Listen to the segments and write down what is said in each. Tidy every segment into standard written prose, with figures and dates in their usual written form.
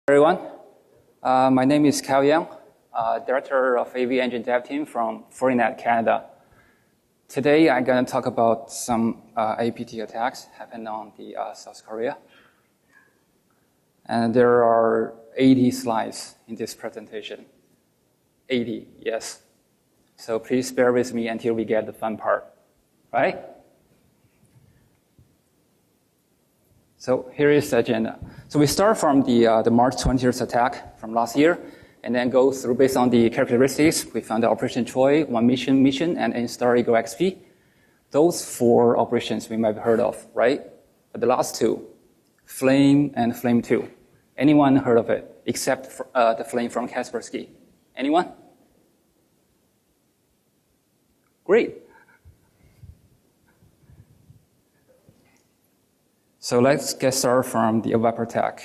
Everyone, my name is Kyle Yang, Director of AV Engine Dev Team from Fortinet Canada. Today I'm going to talk about some APT attacks happened on the South Korea. And there are 80 slides in this presentation. 80, yes. So please bear with me until we get the fun part, right? So here is the agenda. So we start from the March 20th attack from last year, and then go through based on the characteristics. We found the Operation Troy, one mission, and install Eagle XP. Those 4 operations we might have heard of, right? But the last 2, Flame and Flame 2. Anyone heard of it, except for, the Flame from Kaspersky? Anyone? Great. So let's get started from the Viper attack.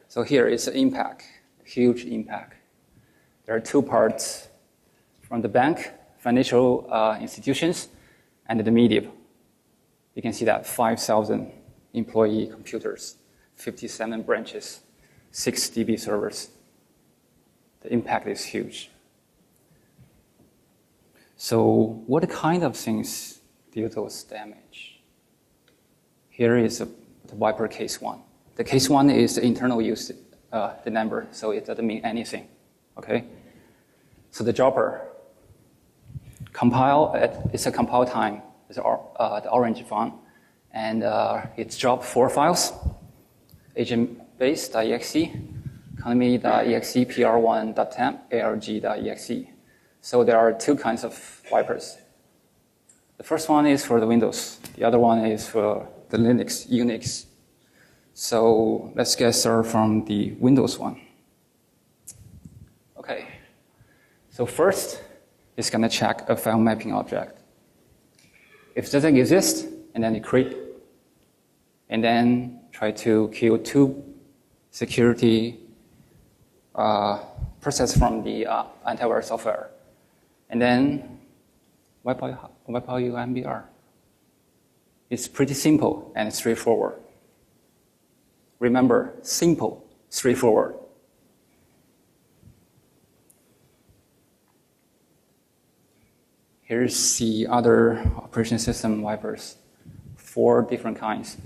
So here is the impact, huge impact. There are 2 parts, from the bank, financial institutions, and the media. You can see that 5,000 employee computers, 57 branches, 6 DB servers. The impact is huge. So what kind of things do those damage? Here is the Viper case 1. The case 1 is the internal use, the number, so it doesn't mean anything, okay? So the dropper, it's a compile time, it's the orange font, and it's dropped 4 files, agentbase.exe, economy.exe, pr1.temp, arg.exe. So there are 2 kinds of Vipers. The first one is for the Windows, the other one is for the Linux, Unix. So let's get started from the Windows one. Okay. So first, it's going to check a file mapping object. If it doesn't exist, and then it create, and then try to kill 2 security process from the antivirus software, and then wipe out your MBR. It's pretty simple and straightforward. Remember, simple, straightforward. Here's the other operation system Vipers, 4 different kinds.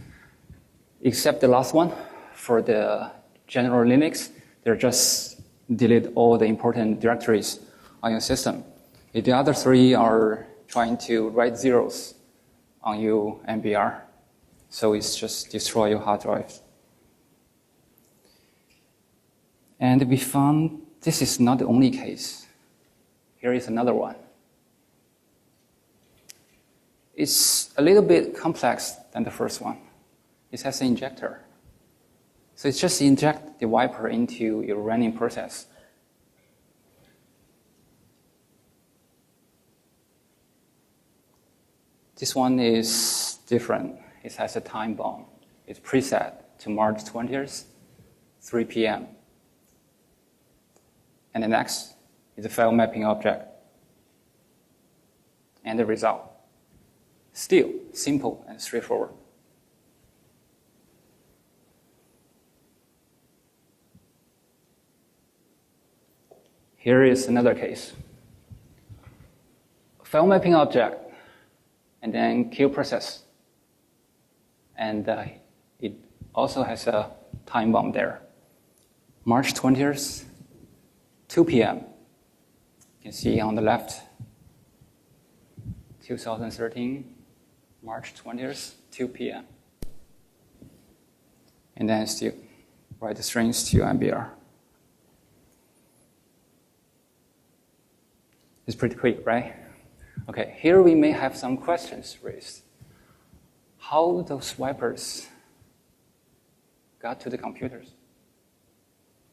Except the last one, for the general Linux, they're just delete all the important directories on your system. The other 3 are trying to write zeros on your MBR. So it's just destroy your hard drive. And we found this is not the only case. Here is another one. It's a little bit complex than the first one. It has an injector. So it's just inject the Viper into your running process. This one is different. It has a time bomb. It's preset to March 20th, 3 p.m. And the next is a file mapping object. And the result. Still simple and straightforward. Here is another case. File mapping object, and then kill process. And it also has a time bomb there. March 20th, 2 p.m. You can see on the left, 2013, March 20th, 2 p.m. And then still write the strings to MBR. It's pretty quick, right? Okay, here we may have some questions raised. How those Vipers got to the computers?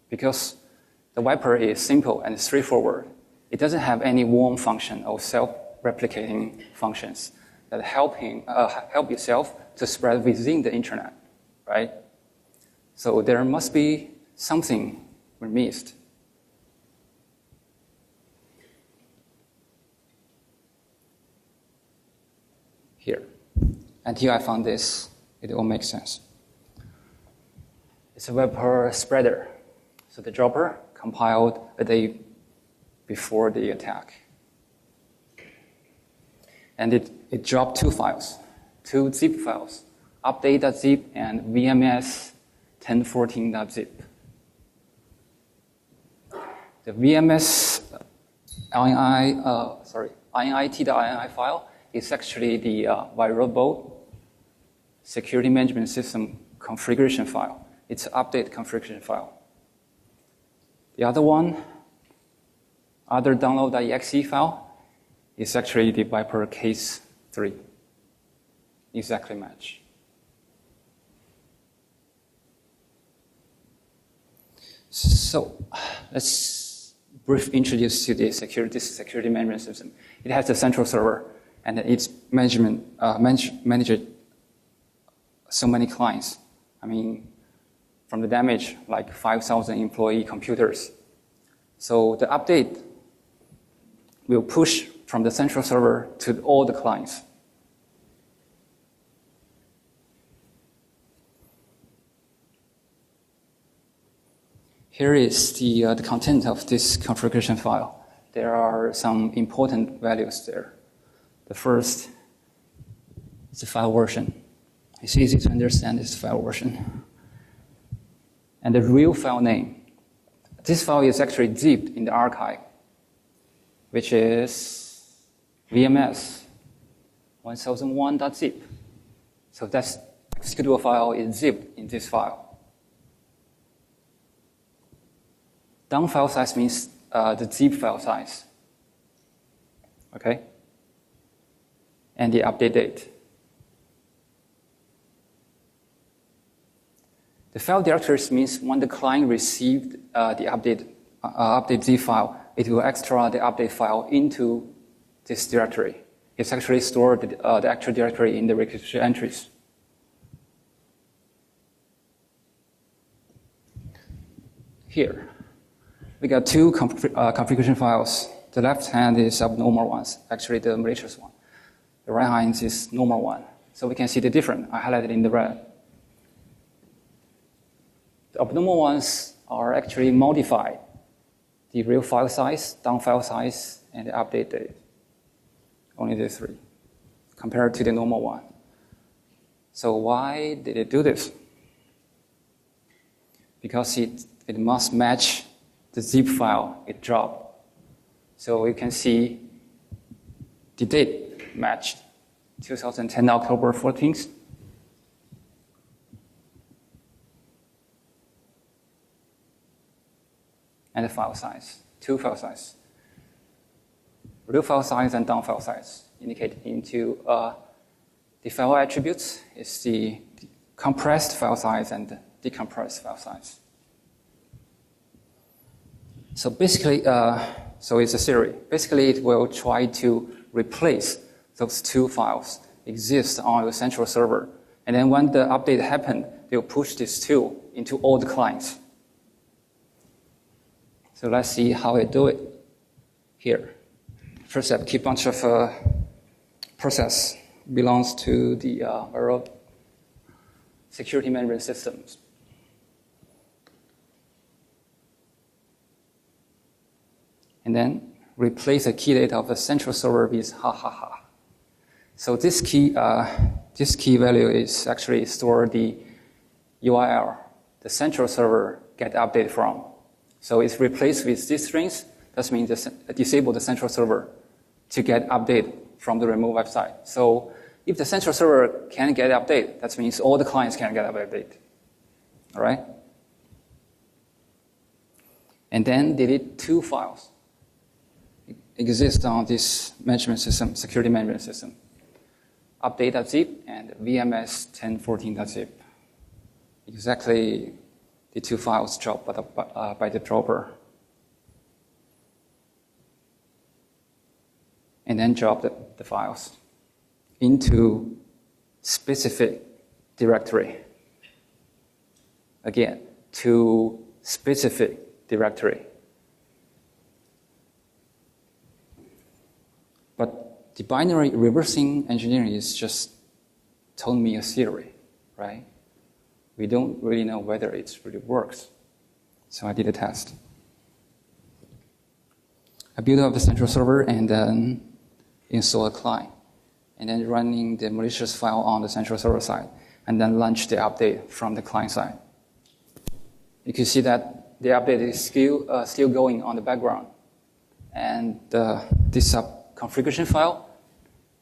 Because the Viper is simple and straightforward. It doesn't have any warm function or self-replicating functions that help yourself to spread within the internet, right? So there must be something we missed. Here. Until I found this, it all makes sense. It's a Viper spreader. So the dropper compiled a day before the attack. And it dropped two files, two zip files, update.zip and vms1014.zip. The VMS init.ini file is actually the variable security management system configuration file. It's an update configuration file. The other one, other download.exe file, is actually the Viper case 3. Exactly match. So let's briefly introduce to the security management system. It has a central server, and it's manages so many clients. I mean, from the damage, like 5,000 employee computers. So the update will push from the central server to all the clients. Here is the content of this configuration file. There are some important values there. The first is the file version. It's easy to understand this file version. And the real file name. This file is actually zipped in the archive, which is vms1001.zip. So that executable file is zipped in this file. Down file size means the zip file size. Okay? And the update date. The file directories means when the client received the update zip file, it will extract the update file into this directory. It's actually stored the actual directory in the registry entries. Here, we got two configuration files. The left hand is abnormal ones, actually the malicious one. The right hand is normal one. So we can see the difference. I highlighted in the red. The abnormal ones are actually modified. The real file size, down file size, and the update date. Only the three, compared to the normal one. So why did it do this? Because it must match the zip file it dropped. So you can see the date matched, 2010 October 14th. And the file size, two file size. Real file size and down file size indicate into the file attributes is the compressed file size and the decompressed file size. So basically, so it's a theory. Basically, it will try to replace those two files exist on your central server. And then when the update happens, they'll push these two into all the clients. So let's see how it do it here. First step, keep bunch of process belongs to the security management systems. And then replace the key data of the central server with ha. So this key value is actually store the URL the central server get update from. So it's replaced with these strings. That means disable the central server to get update from the remote website. So if the central server can get update, that means all the clients can get update. All right? And then delete two files exist on this management system, security management system. Update.zip and vms1014.zip. Exactly the two files dropped by the dropper. And then drop the files into specific directory. Again, to specific directory. But the binary reversing engineering is just told me a theory, right? we don't really know whether it really works. So I did a test. I built up the central server and then install a client, and then running the malicious file on the central server side, and then launch the update from the client side. You can see that the update is still going on the background. And this configuration file,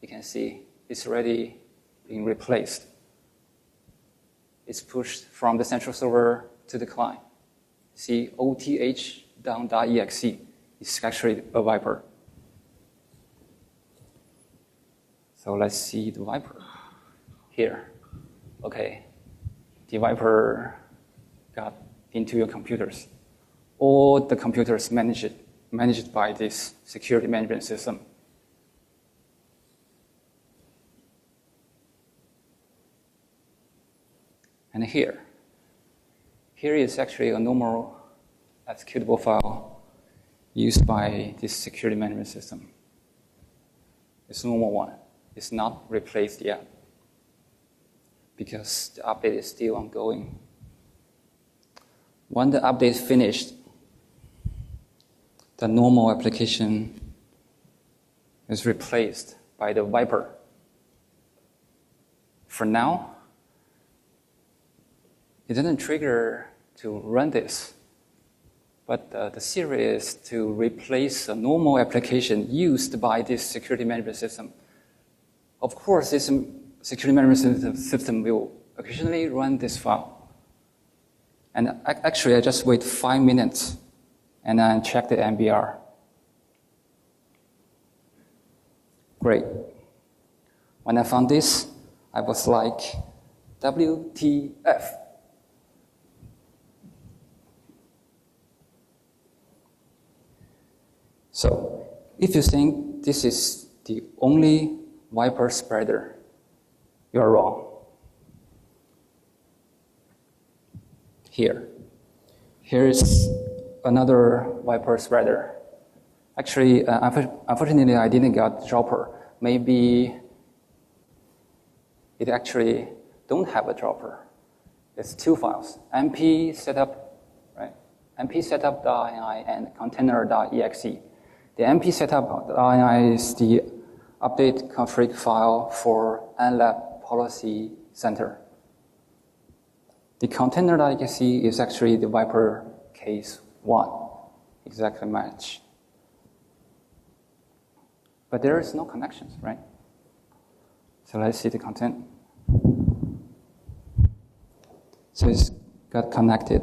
you can see it's already being replaced. It's pushed from the central server to the client. See, OTH down.exe is actually a Viper. So let's see the Viper here. Okay, the Viper got into your computers. All the computers managed by this security management system. And here is actually a normal executable file used by this security management system. It's a normal one. It's not replaced yet because the update is still ongoing. When the update is finished, the normal application is replaced by the Viper. For now, it doesn't trigger to run this, but the theory is to replace a normal application used by this security management system. Of course, this security management system will occasionally run this file. And actually, I just wait 5 minutes and then check the MBR. Great. When I found this, I was like, WTF? So, if you think this is the only Viper spreader, you're wrong. Here is another Viper spreader. Actually, unfortunately, I didn't get dropper. Maybe it actually don't have a dropper. It's 2 files: np setup, right? np setup.ini and container.exe. The np setup.ini is the update config file for nlab policy center. The container.exe is actually the Viper case 1, exactly match. But there is no connections, right? So let's see the content. So it's got connected.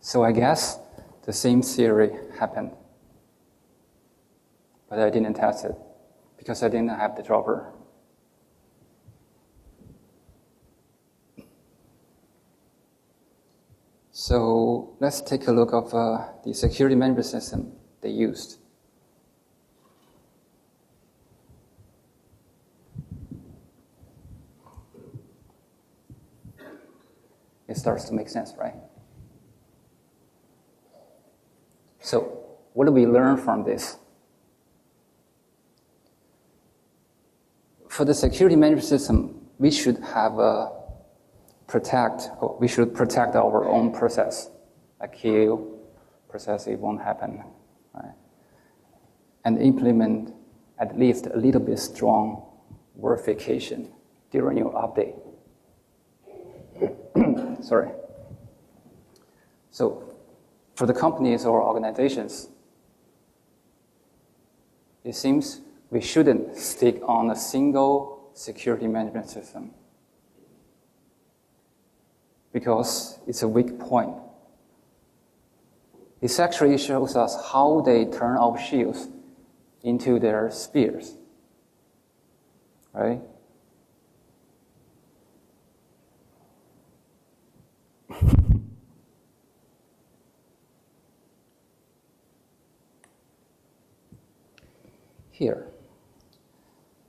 So I guess the same theory happened. But I didn't test it because I didn't have the dropper. So let's take a look of the security management system they used. It starts to make sense, right? So what do we learn from this? For the security management system, we should protect our own process. A kill process, it won't happen, right? And implement at least a little bit strong verification during your update. Sorry. So for the companies or organizations, it seems we shouldn't stick on a single security management system because it's a weak point. This actually shows us how they turn off shields into their spears, right? Here.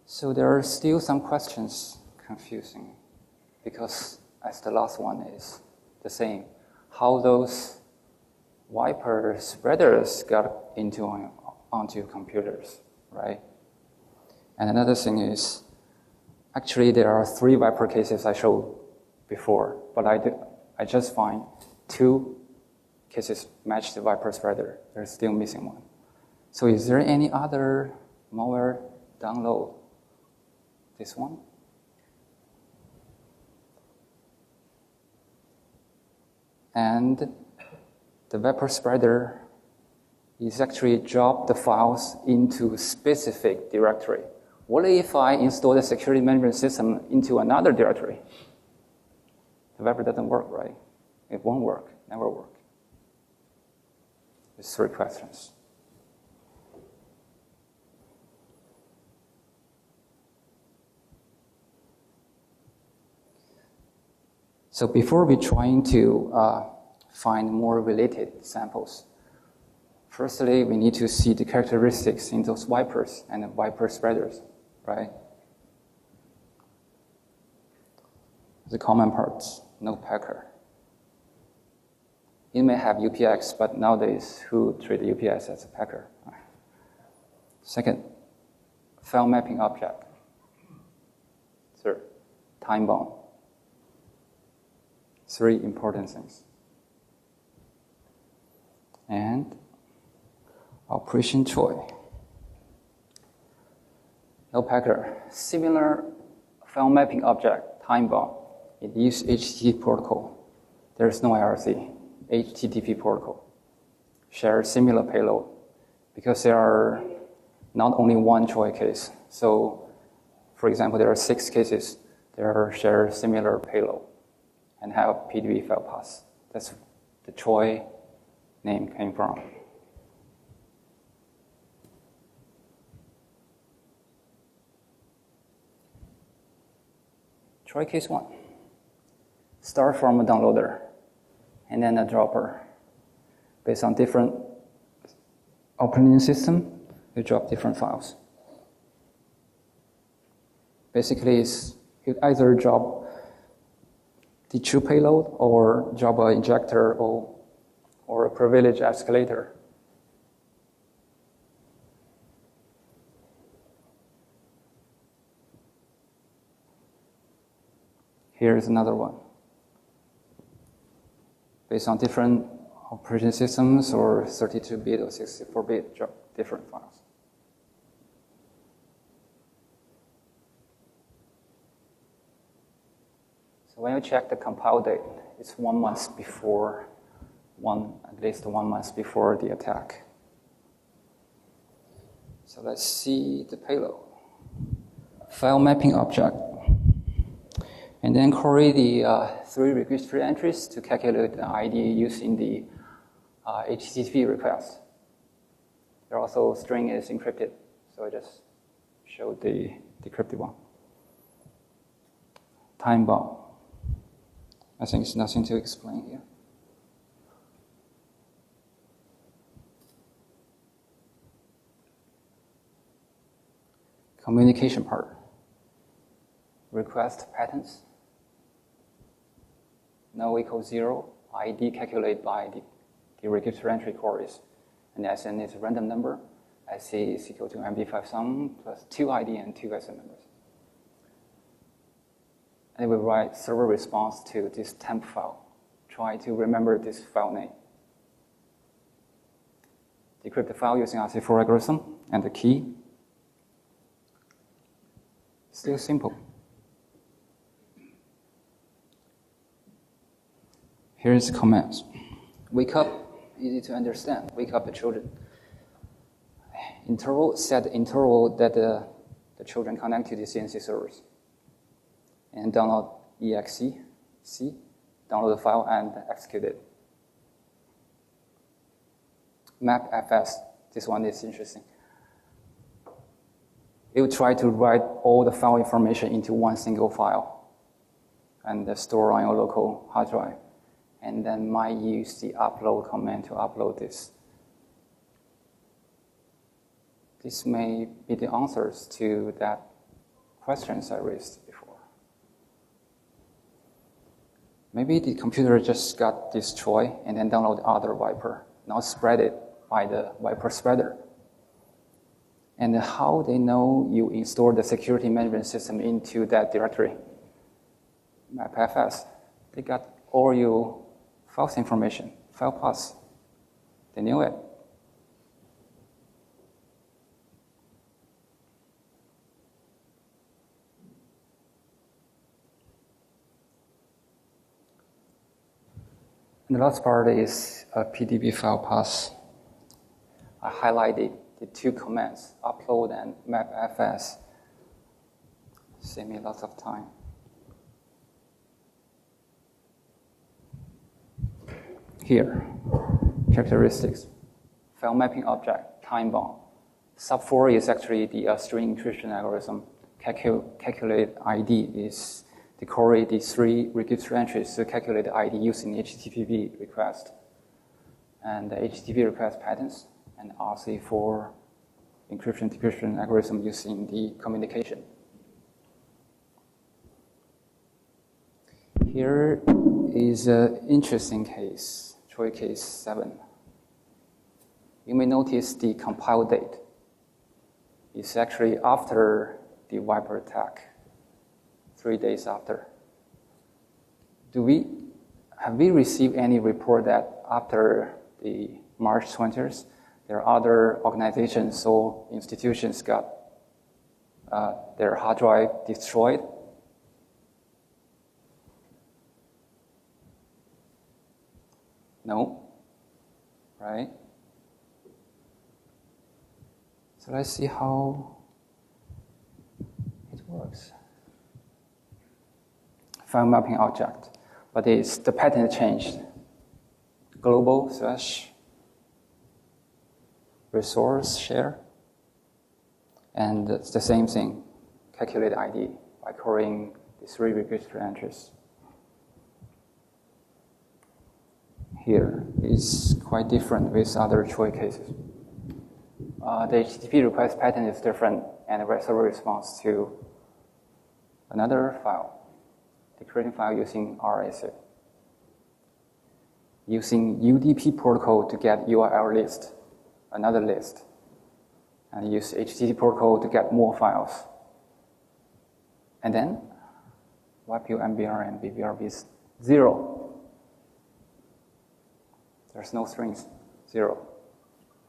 So there are still some questions confusing because as the last one is the same, how those Viper spreaders got onto computers, right? And another thing is, actually there are 3 Viper cases I showed before, but I just find 2 cases match the Viper spreader. There's still missing one. So is there any other malware download this one? And the Viper spreader is actually drop the files into specific directory. What if I install the security management system into another directory? The Viper doesn't work, right? It won't work, never work. There's 3 questions. So before we trying to find more related samples, firstly, we need to see the characteristics in those Vipers and the Viper spreaders, right? The common parts, no packer. It may have UPX, but nowadays, who treat UPX as a packer? Second, file mapping object. Third, time bound. 3 important things. And operation choice. No packer. Similar file mapping object, time bound. It uses HTTP protocol. There is no IRC. HTTP protocol. Share similar payload because there are not only one choice case. So, for example, there are 6 cases that are share similar payload and have PDB file path. That's the choice name came from. Try case 1. Start from a downloader and then a dropper. Based on different operating system, you drop different files. Basically, you either drop the true payload or drop an injector or a privilege escalator. Here's another one. Based on different operating systems or 32-bit or 64-bit, drop different files. So when you check the compile date, it's 1 month before, at least 1 month before the attack. So let's see the payload. File mapping object. And then query the 3 registry entries to calculate the ID using the HTTP request. There also string is encrypted, so I just showed the decrypted one. Time bomb. I think it's nothing to explain here. Communication part. Request patterns. No equals 0. ID calculated by the register entry queries. And SN is a random number. SC is equal to MD5 sum plus 2 ID and 2 SN numbers. And we write server response to this temp file. Try to remember this file name. Decrypt the file using RC4 algorithm and the key. Still simple. Here's the commands. Wake up, easy to understand. Wake up the children. Interval, set the interval that the children connect to the CNC servers. And download exe, download the file and execute it. Map FS, this one is interesting. It will try to write all the file information into one single file and store on your local hard drive. And then might use the upload command to upload this. This may be the answers to that questions I raised before. Maybe the computer just got this choice and then download other Viper, now spread it by the Viper spreader. And how they know you installed the security management system into that directory? MapFS. They got all your files information, file paths. They knew it. And the last part is a PDB file path. I highlighted the two commands, upload and mapfs. Save me lots of time. Here, characteristics, file mapping object, time bound. Sub4 is actually the string encryption algorithm. Calculate ID is to correlate the three register entries to calculate the ID using HTTP request. And the HTTP request patterns, and RC for encryption decryption algorithm using the communication. Here is an interesting case, Troy case 7. You may notice the compile date. It's actually after the Viper attack, 3 days after. Have we received any report that after the March 20th, there are other organizations or institutions got their hard drive destroyed? No, right? So let's see how it works. File mapping object, but the pattern changed. Global / resource share, and it's the same thing. Calculate ID by querying the three register entries. Here is quite different with other Troy cases. The HTTP request pattern is different, and the server responds to another file, the creating file using RSA. Using UDP protocol to get URL list, another list, and use HTTP protocol to get more files. And then, YPO, MBR, and BBRB is 0. There's no strings, 0.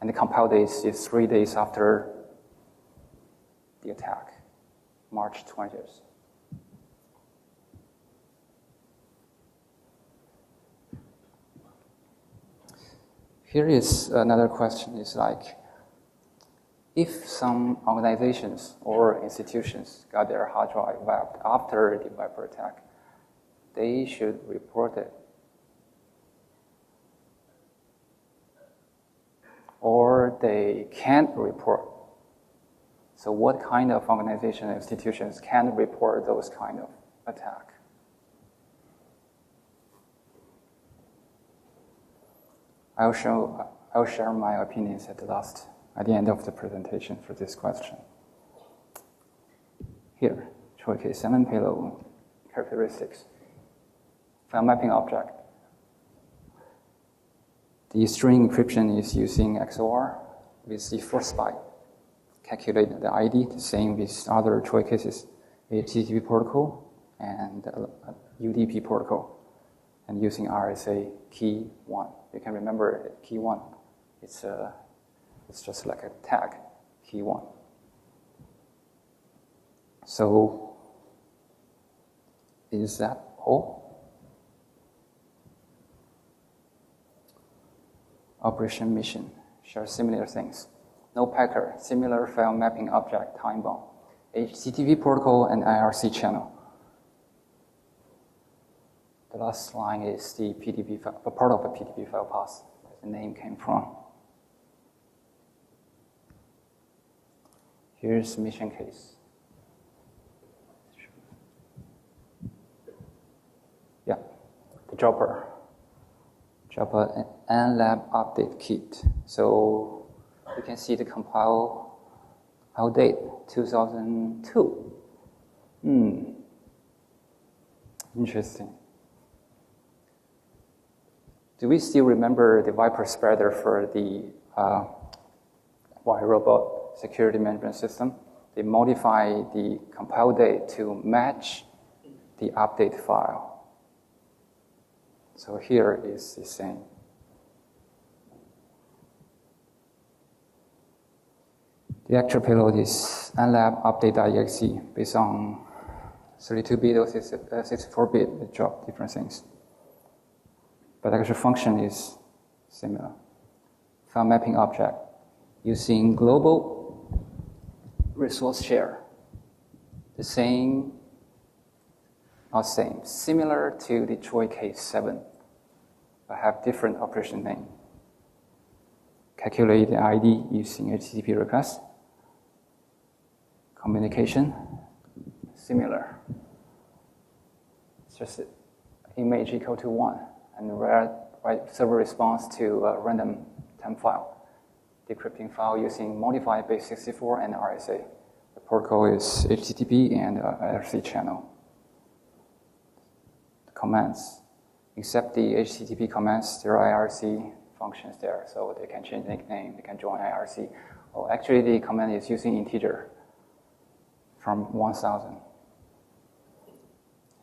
And the compile date is 3 days after the attack, March 20th. Here is another question, is like, if some organizations or institutions got their hard drive wiped after the Viper attack, they should report it. Or they can't report. So what kind of organizations and institutions can report those kind of attack? I'll share my opinions at the end of the presentation for this question. Here, Troy case 7 payload characteristics. File mapping object. The string encryption is using XOR with the first byte. Calculate the ID, the same with other Troy cases, HTTP protocol and UDP protocol, and using RSA key 1. You can remember key 1. It's just like a tag, key 1. So, is that all? Operation mission, share similar things. No packer, similar file mapping object, time bound. HTTP protocol and IRC channel. The last line is the PDB file, a part of the PDB file path, where the name came from. Here's mission case. Yeah, the Jopper nlab update kit. So you can see the compile date 2002. Interesting. Do we still remember the Viper spreader for the Y-Robot security management system? They modify the compile date to match the update file. So here is the same. The actual payload is unlab update.exe based on 32-bit or 64-bit. It dropped different things. But the actual function is similar. File mapping object using global resource share. The same, not same, similar to the Detroit case 7, but have different operation name. Calculate the ID using HTTP request. Communication, similar. It's just image equal to 1, and write server response to a random temp file. Decrypting file using modified base 64 and RSA. The protocol is HTTP and IRC channel. The commands, except the HTTP commands, there are IRC functions there, so they can change the nickname, they can join IRC. Oh, actually, the command is using integer from 1000.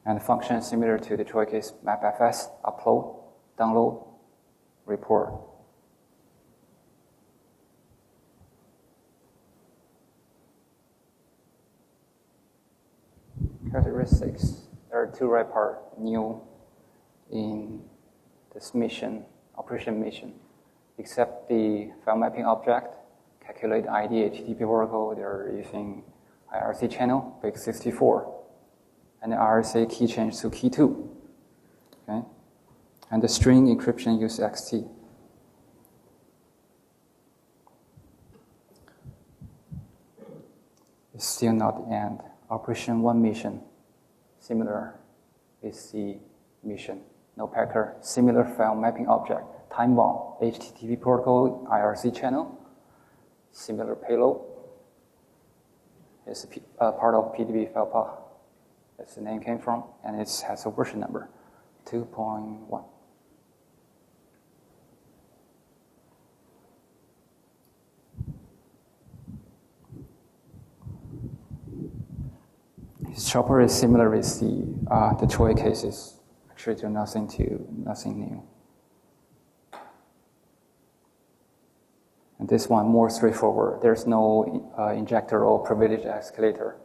And the function is similar to the Detroit case mapfs, upload, download, report. Characteristics. There are two right part new in this mission, operation mission, except the file mapping object, calculate ID, HTTP protocol, they're using IRC channel, base 64, and the RSA key change to key 2. Okay? And the string encryption use XT. It's still not the end. Operation 1 mission, similar is the mission. No packer, similar file mapping object, time bomb, HTTP protocol, IRC channel, similar payload. It's a part of PDB file path. That's the name came from, and it has a version number, 2.1. His chopper is similar with the Detroit cases. Actually, do nothing new. And this one more straightforward. There's no injector or privilege escalator.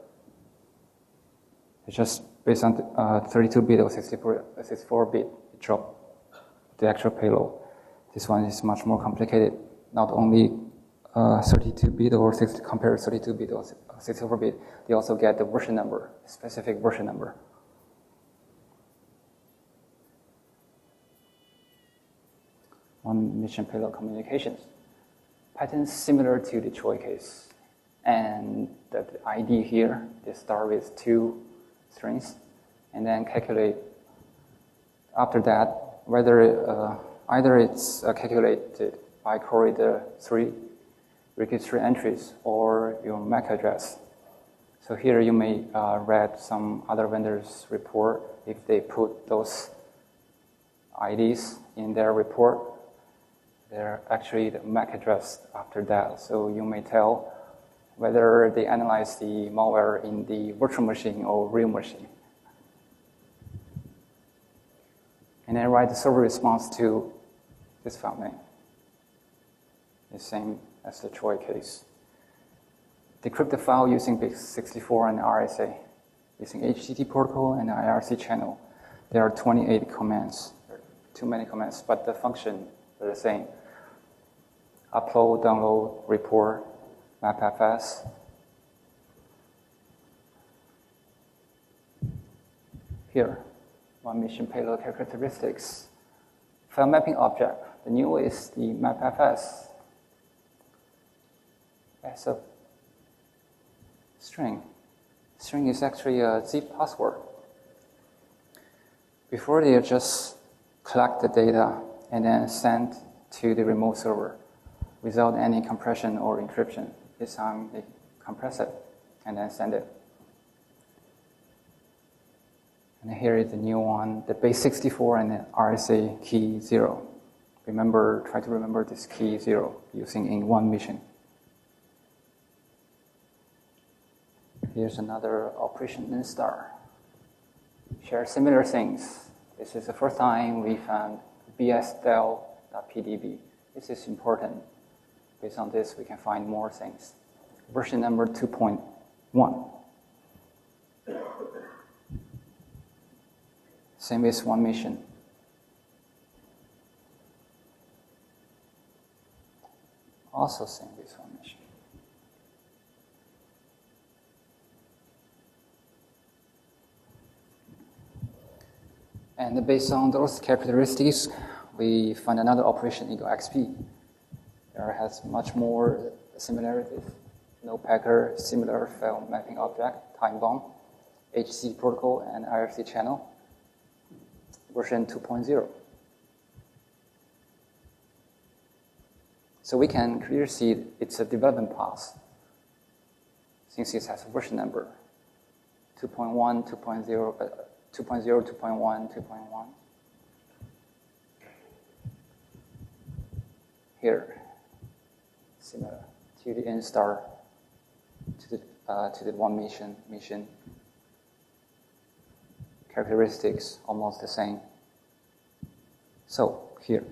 It's just based on 32-bit or 64-bit drop the actual payload. This one is much more complicated. Not only 32-bit or compare 32-bit or 64-bit, they also get the version number, specific version number. One mission payload communications. Patterns similar to the Detroit case. And the ID here, they start with 2 strings, and then calculate after that whether either it's calculated by query the 3 registry entries or your MAC address. So here you may read some other vendors' report. If they put those IDs in their report, they're actually the MAC address after that. So you may tell whether they analyze the malware in the virtual machine or real machine. And then write the server response to this file name. The same as the Troy case. Decrypt the file using base 64 and RSA, using HTTP protocol and IRC channel. There are 28 commands. There are too many commands, but the function is the same. Upload, download, report, mapfs. Here, one mission payload characteristics. File mapping object. The new is the mapfs as a string. String is actually a zip password. Before they just collect the data and then send to the remote server without any compression or encryption. This time they compress it and then send it. And here is the new one, the base 64 and the RSA key 0. Try to remember this key 0 using in one mission. Here's another operation in star. Share similar things. This is the first time we found bsdel.pdb. This is important. Based on this, we can find more things. Version number 2.1. Same as one mission. Also same with one mission. And based on those characteristics, we find another operation equal XP. There has much more similarities. No packer, similar file mapping object, time bomb, HTTP protocol, and IRC channel. Version 2.0. So we can clearly see it's a development path since it has a version number 2.1, 2.0, 2.0, 2.1, 2.1. Here, similar to the N star, to the one mission. Characteristics almost the same. So here,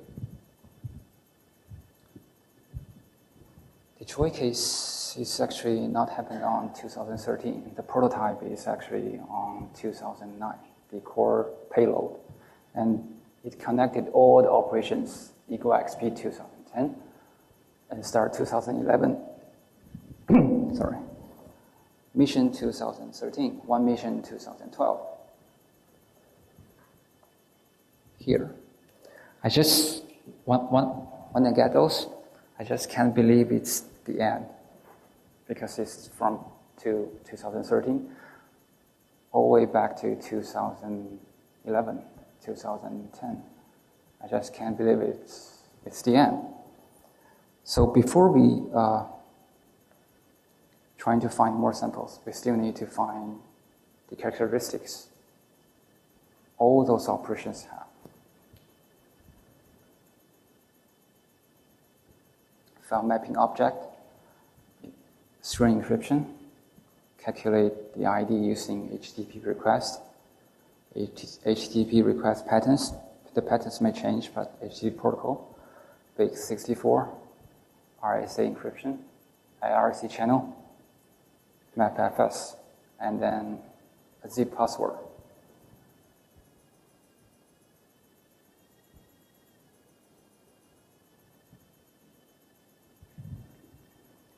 the Troy case is actually not happened on 2013. The prototype is actually on 2009, the core payload. And it connected all the operations equal XP 2010 and start 2011. Sorry. Mission 2013, one mission 2012. Here. I just, when I get those, I just can't believe it's the end because it's from 2013 all the way back to 2011, 2010. I just can't believe it's the end. So before we trying to find more samples, we still need to find the characteristics all those operations have. File mapping object, string encryption, calculate the ID using HTTP request, HTTP request patterns. The patterns may change, but HTTP protocol, base64, RSA encryption, IRC channel, mapfs, and then a zip password.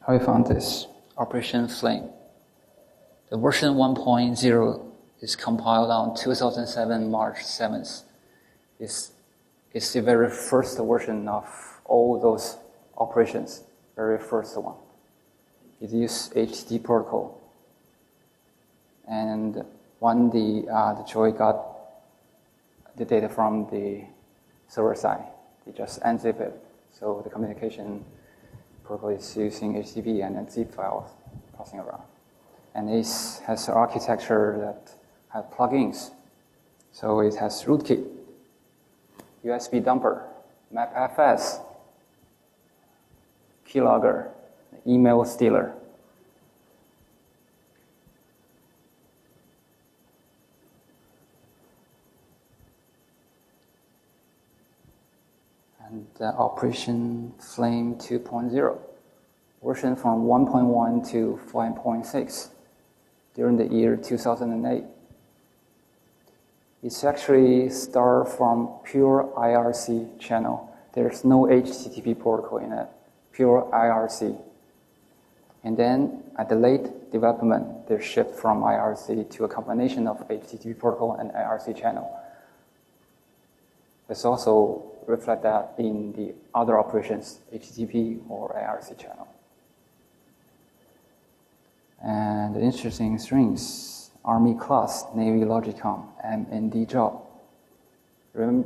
How we found this? Operation Flame. The version 1.0 is compiled on 2007, March 7th. It's the very first version of all those operations, very first one. It uses HTTP protocol. And when the Joy got the data from the server side, they just unzip it. So the communication protocol is using HTTP and then zip files passing around. And it has an architecture that has plugins. So it has rootkit, USB dumper, mapfs, keylogger, email stealer. And Operation Flame 2.0, version from 1.1 to 5.6 during the year 2008. It's actually start from pure IRC channel. There's no HTTP protocol in it, pure IRC. And then at the late development, they shift from IRC to a combination of HTTP protocol and IRC channel. It's also reflect that in the other operations, HTTP or IRC channel. And the interesting strings, Army class, Navy Logicom, MND job.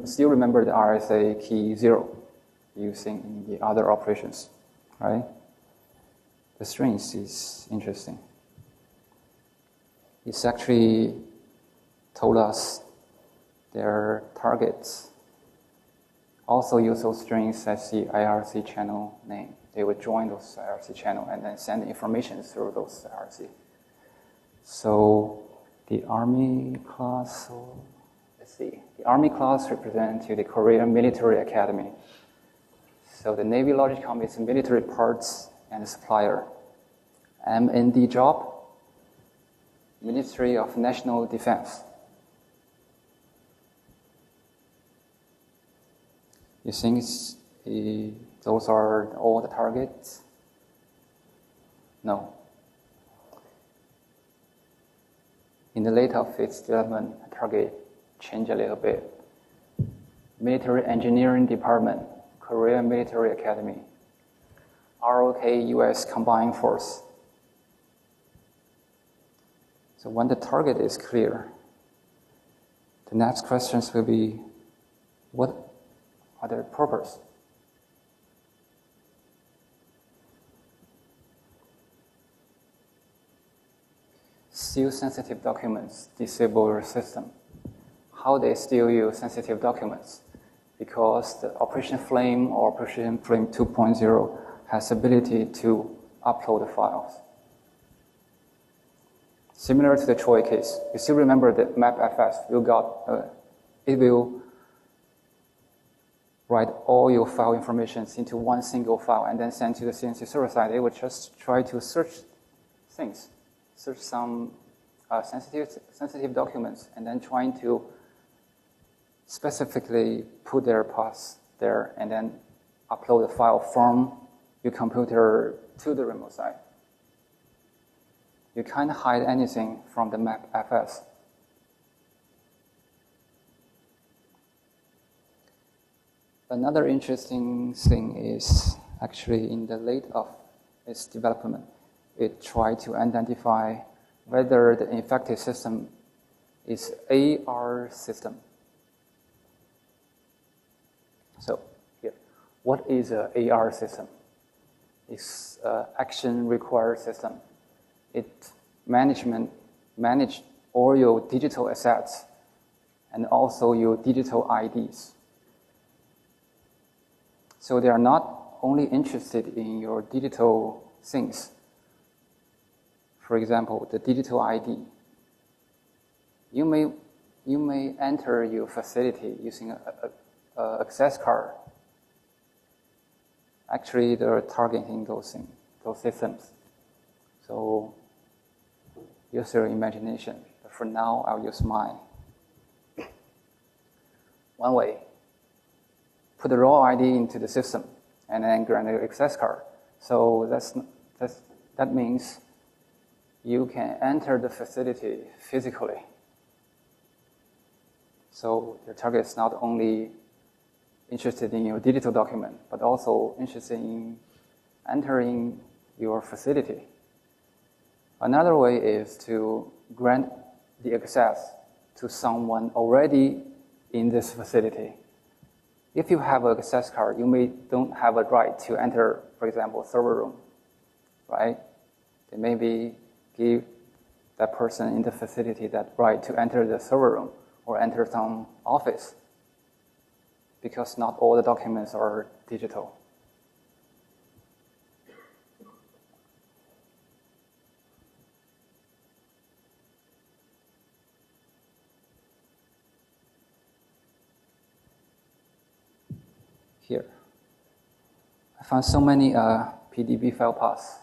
Still remember the RSA key 0 using in the other operations, right? The strings is interesting. It's actually told us their targets. Also use those strings as the IRC channel name. They would join those IRC channel and then send information through those IRC. So the Army class, let's see, the Army class represents to the Korean Military Academy. So the Navy Logicom is military parts and supplier. MND job, Ministry of National Defense. You think those are all the targets? No. In the late of its development, target changed a little bit. Military Engineering Department, Korean Military Academy, ROK US Combined Force. So when the target is clear, the next questions will be, what are their purpose? Steal sensitive documents, disable your system. How they steal your sensitive documents? Because the Operation Flame or Operation Flame 2.0 has ability to upload the files. Similar to the Troy case, you still remember that MapFS it will write all your file information into one single file and then send to the CNC server side. It would just try to search things, search some sensitive documents, and then trying to specifically put their paths there and then upload the file from your computer to the remote side. You can't hide anything from the MapFS. Another interesting thing is actually in the late of its development, it tried to identify whether the infected system is AR system. So here, what is an AR system? It's an action required system. It manage all your digital assets and also your digital IDs. So they are not only interested in your digital things. For example, the digital ID. You may enter your facility using an access card. Actually, they're targeting those systems. So use your imagination. But for now, I'll use mine. One way, put the raw ID into the system and then grant an access card. So that means you can enter the facility physically. So the target is not only interested in your digital document, but also interested in entering your facility. Another way is to grant the access to someone already in this facility. If you have an access card, you don't have a right to enter, for example, server room, right? They maybe give that person in the facility that right to enter the server room or enter some office, because not all the documents are digital. Here, I found so many PDB file paths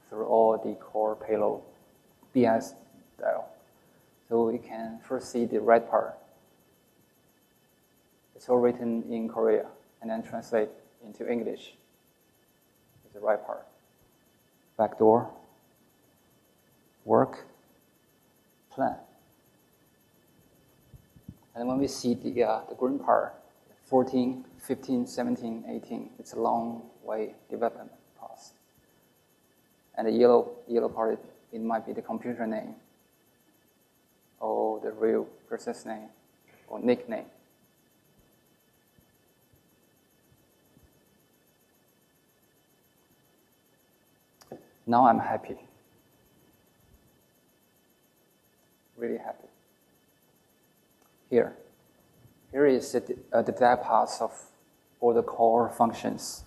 through all the core payload BS style. So we can first see the red part. It's all written in Korea and then translate into English. It's the right part. Backdoor, work, plan. And when we see the green part, 14, 15, 17, 18, it's a long way development path. And the yellow part, it might be the computer name or the real person's name or nickname. Now I'm happy. Really happy. Here is the dev path of all the core functions,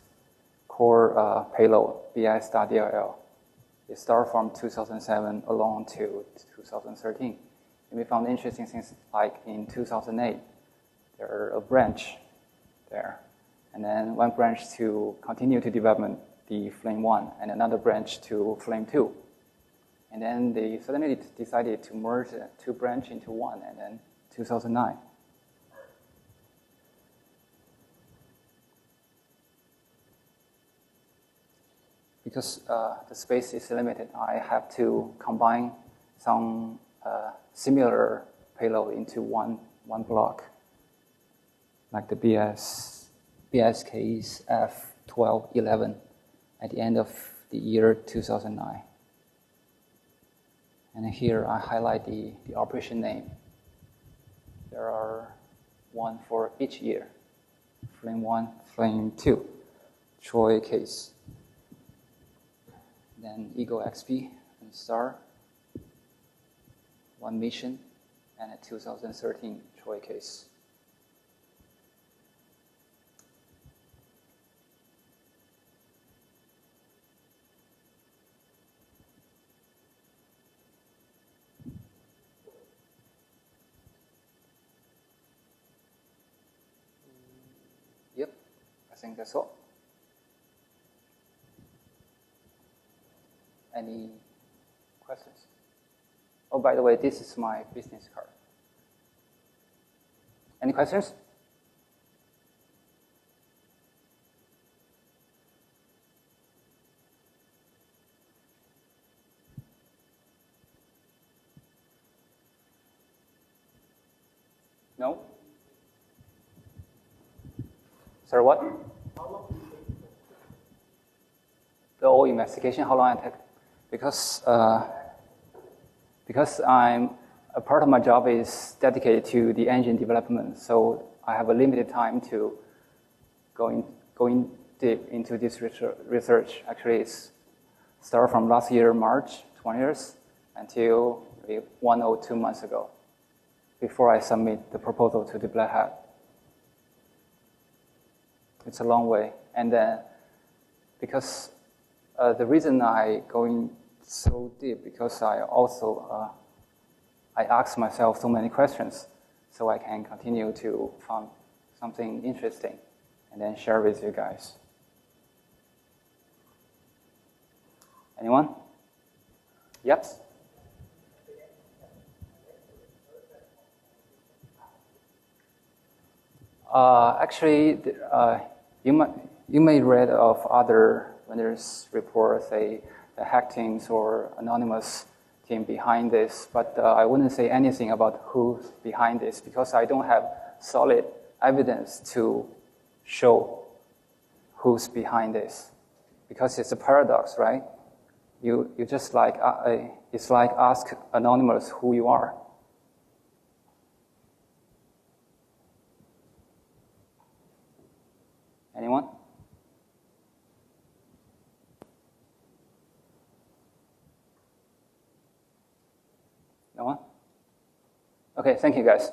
core payload, bis.dll. It started from 2007 along to 2013. And we found interesting things like in 2008, there are a branch there, and then one branch to continue to develop the Flame 1, and another branch to Flame 2. And then they suddenly decided to merge the two branches into one, and then 2009. Because the space is limited, I have to combine some similar payload into one block, like the BSK's F1211 at the end of the year 2009. And here I highlight the operation name. There are one for each year. Flame 1, Flame 2, Troy case. Then Eagle XP and Star, one mission, and a 2013 Troy case. Yep, I think that's all. Any questions? Oh, by the way, this is my business card. Any questions? No? Sir, what? How long did it take? The whole investigation, how long it took? Because I'm a part of my job is dedicated to the engine development, so I have a limited time to going deep into this research. Actually, it's started from last year, March 20th, until 1 or 2 months ago, before I submit the proposal to the Black Hat. It's a long way, and then because the reason I going so deep because I also I ask myself so many questions, so I can continue to find something interesting, and then share with you guys. Anyone? Yep. Actually, you may read of other vendors report, say the hack teams or anonymous team behind this, but I wouldn't say anything about who's behind this because I don't have solid evidence to show who's behind this. Because it's a paradox, right? You just like it's like ask anonymous who you are. Anyone? No one? Okay, thank you guys.